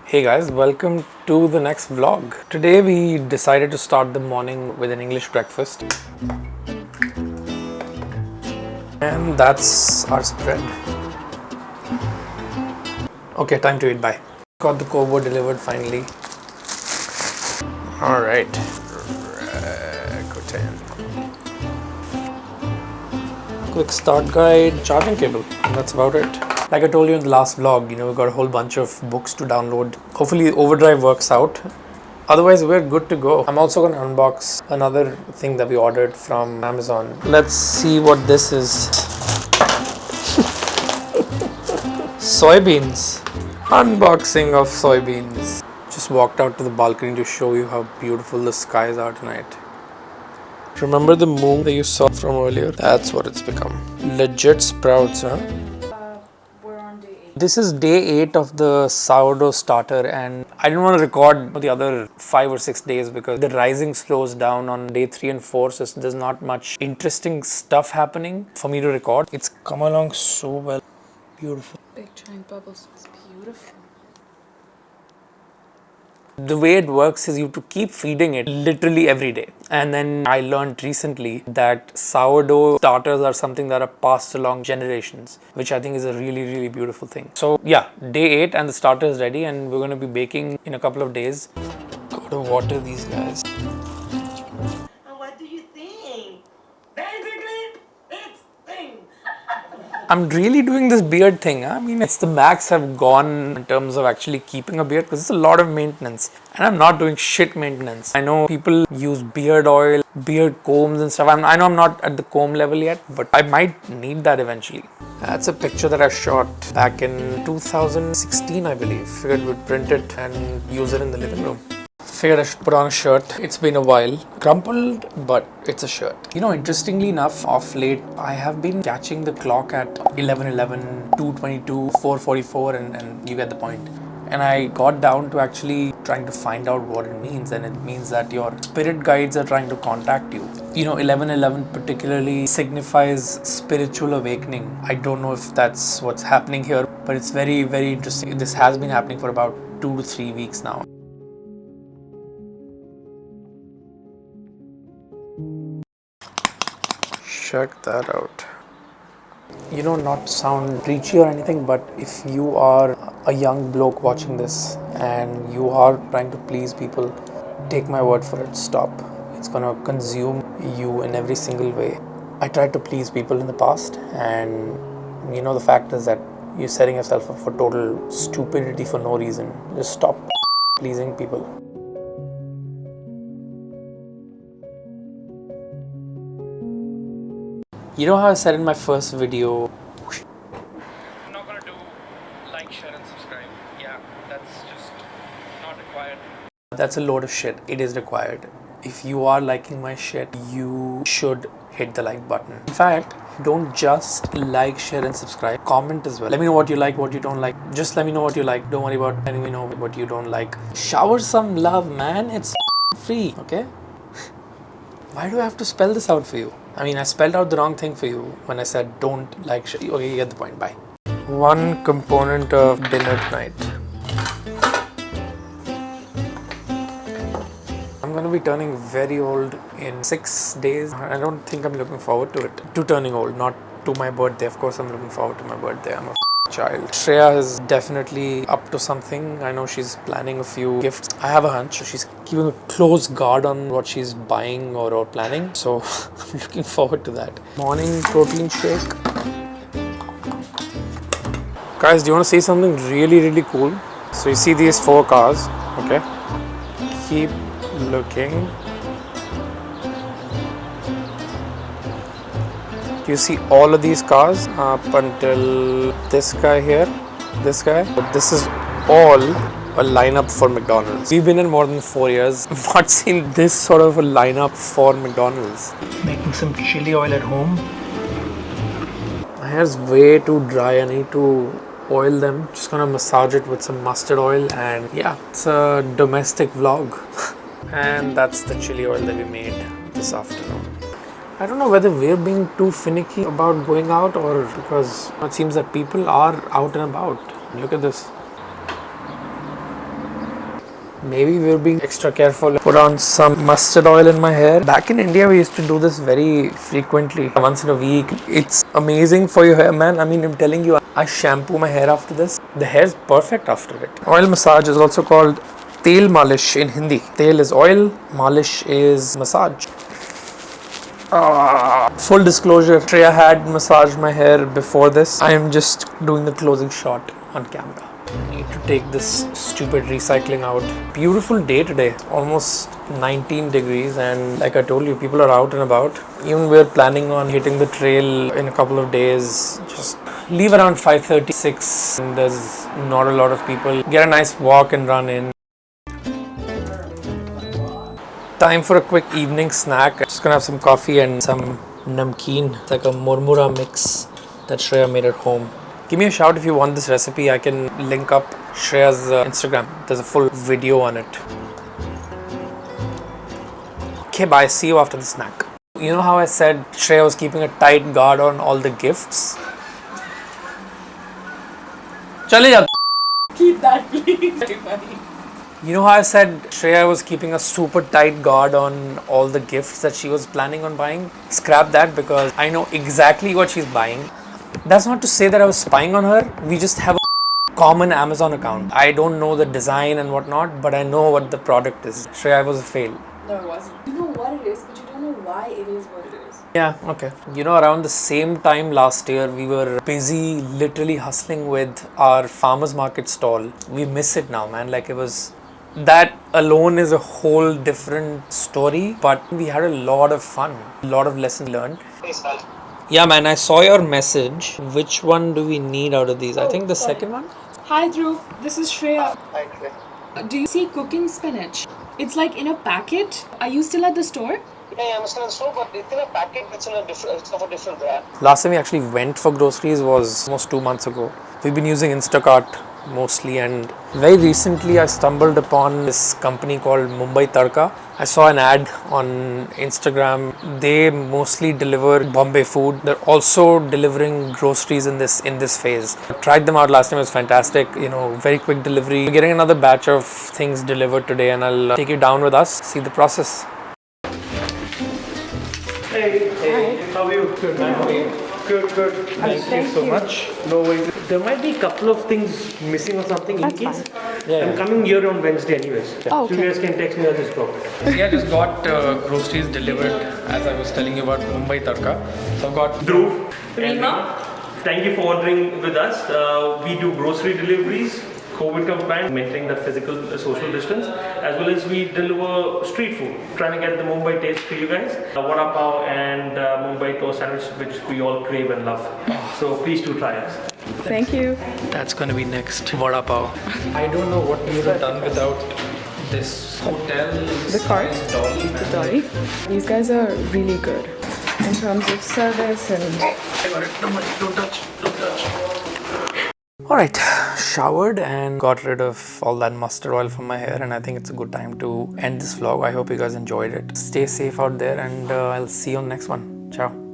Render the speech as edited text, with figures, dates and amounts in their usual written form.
Hey guys, welcome to the next vlog. Today we decided to start the morning with an English breakfast. And that's our spread. Okay, time to eat. Bye. Got the Kobo delivered finally. Alright. Quick start guide, charging cable. And that's about it. Like I told you in the last vlog, we got a whole bunch of books to download. Hopefully Overdrive works out. Otherwise, we're good to go. I'm also going to unbox another thing that we ordered from Amazon. Let's see what this is. Soybeans. Unboxing of soybeans. Just walked out to the balcony to show you how beautiful the skies are tonight. Remember the moon that you saw from earlier? That's what it's become. Legit sprouts, huh? We're on day 8. This is day 8 of the sourdough starter, and I didn't want to record the other 5 or 6 days because the rising slows down on day 3 and 4, so there's not much interesting stuff happening for me to record. It's come along so well. Beautiful. Big giant bubbles. It's beautiful. The way it works is you have to keep feeding it literally every day. And then I learned recently that sourdough starters are something that are passed along generations, which I think is a really, really beautiful thing. So yeah, day 8 and the starter is ready, and we're going to be baking in a couple of days. Gotta water these guys. And what do you think? Basically, it's things. I'm really doing this beard thing. Huh? I mean, it's the max have gone in terms of actually keeping a beard because it's a lot of maintenance. And I'm not doing shit maintenance. I know people use beard oil, beard combs and stuff. I know I'm not at the comb level yet, but I might need that eventually. That's a picture that I shot back in 2016, I believe. Figured we'd print it and use it in the living room. Figured I should put on a shirt. It's been a while. Crumpled, but it's a shirt. Interestingly enough, of late, I have been catching the clock at 11:11, 2:22, 4:44, and you get the point. And I got down to actually trying to find out what it means, and it means that your spirit guides are trying to contact you. 11:11 particularly signifies spiritual awakening. I don't know if that's what's happening here, but it's very, very interesting. This has been happening for about 2 to 3 weeks now. Check that out. Not to sound preachy or anything, but if you are a young bloke watching this and you are trying to please people, take my word for it, stop. It's gonna consume you in every single way. I tried to please people in the past, and the fact is that you're setting yourself up for total stupidity for no reason. Just stop pleasing people. You know how I said in my first video, I'm not gonna do like, share and subscribe. Yeah, that's just not required. That's a load of shit. It is required. If you are liking my shit, you should hit the like button. In fact, don't just like, share and subscribe. Comment as well. Let me know what you like, what you don't like. Just let me know what you like. Don't worry about letting me know what you don't like. Shower some love, man. It's free, okay? Why do I have to spell this out for you? I mean, I spelled out the wrong thing for you when I said don't like shit. Okay, you get the point. Bye. One component of dinner tonight. I'm going to be turning very old in 6 days. I don't think I'm looking forward to it. To turning old, not to my birthday. Of course, I'm looking forward to my birthday. I'm a child. Shreya is definitely up to something. I know she's planning a few gifts. I have a hunch she's keeping a close guard on what she's buying or planning. So I'm looking forward to that. Morning protein shake. Guys, do you want to see something really, really cool? So you see these 4 cars, okay? Keep looking. You see all of these cars up until this guy here, this guy. But this is all a lineup for McDonald's. We've been in more than 4 years. I've not seen this sort of a lineup for McDonald's. Making some chili oil at home. My hair's way too dry. I need to oil them. Just gonna massage it with some mustard oil, and yeah, it's a domestic vlog. And that's the chili oil that we made this afternoon. I don't know whether we're being too finicky about going out or because it seems that people are out and about. Look at this. Maybe we're being extra careful. Put on some mustard oil in my hair. Back in India, we used to do this very frequently, once in a week. It's amazing for your hair, man. I mean, I'm telling you, I shampoo my hair after this. The hair's perfect after it. Oil massage is also called tel malish in Hindi. Tel is oil, malish is massage. Full disclosure, Shreya had massaged my hair before this. I am just doing the closing shot on camera. I need to take this stupid recycling out. Beautiful day today, almost 19 degrees, and like I told you, people are out and about. Even we're planning on hitting the trail in a couple of days. Just leave around 5:36 and there's not a lot of people. Get a nice walk and run in. Time for a quick evening snack. Just gonna have some coffee and some namkeen. It's like a murmura mix that Shreya made at home. Give me a shout if you want this recipe. I can link up Shreya's Instagram. There's a full video on it. Okay, bye. See you after the snack. You know how I said Shreya was keeping a tight guard on all the gifts? Chale ja. Keep that, please. Very funny. You know how I said Shreya was keeping a super tight guard on all the gifts that she was planning on buying? Scrap that because I know exactly what she's buying. That's not to say that I was spying on her. We just have a common Amazon account. I don't know the design and whatnot, but I know what the product is. Shreya was a fail. No, it wasn't. You know what it is, but you don't know why it is what it is. Yeah, okay. You know, around the same time last year, we were busy literally hustling with our farmer's market stall. We miss it now, man. Like it was... That alone is a whole different story, but we had a lot of fun, a lot of lessons learned. Yeah, man, I saw your message. Which one do we need out of these? I think the second one? Hi, Dhruv. This is Shreya. Hi, Shreya. Do you see cooking spinach? It's like in a packet. Are you still at the store? Yeah, I'm still in the store, but it's in a packet. It's of a different brand. Last time we actually went for groceries was almost 2 months ago. We've been using Instacart mostly, and very recently I stumbled upon this company called Mumbai Tadka. I saw an ad on Instagram. They mostly deliver Bombay food. They're also delivering groceries in this phase. I tried them out last time. It was fantastic. You know, very quick delivery. We're getting another batch of things delivered today, and I'll take you down with us, see the process. Hey, how are you? Good, man. How are you? Good. Thank you so much. No worries. There might be a couple of things missing or something in case. Yeah. I'm coming here on Wednesday anyways. Oh, okay. So you guys can text me or just drop it. Yeah, I just got groceries delivered as I was telling you about Mumbai Tadka. So I've got Dhruv. Rima. Thank you for ordering with us. We do grocery deliveries, COVID compliant, maintaining the physical social distance, as well as we deliver street food, trying to get the Mumbai taste for you guys. Vada pav and Mumbai toast sandwich, which we all crave and love. So please do try us. Thank you. That's gonna be next. Vada pav. I don't know what we would have done without this hotel. The cart, the dolly. These guys are really good in terms of service and... I got it. Don't touch. Alright, showered and got rid of all that mustard oil from my hair, and I think it's a good time to end this vlog. I hope you guys enjoyed it. Stay safe out there, and I'll see you on the next one. Ciao.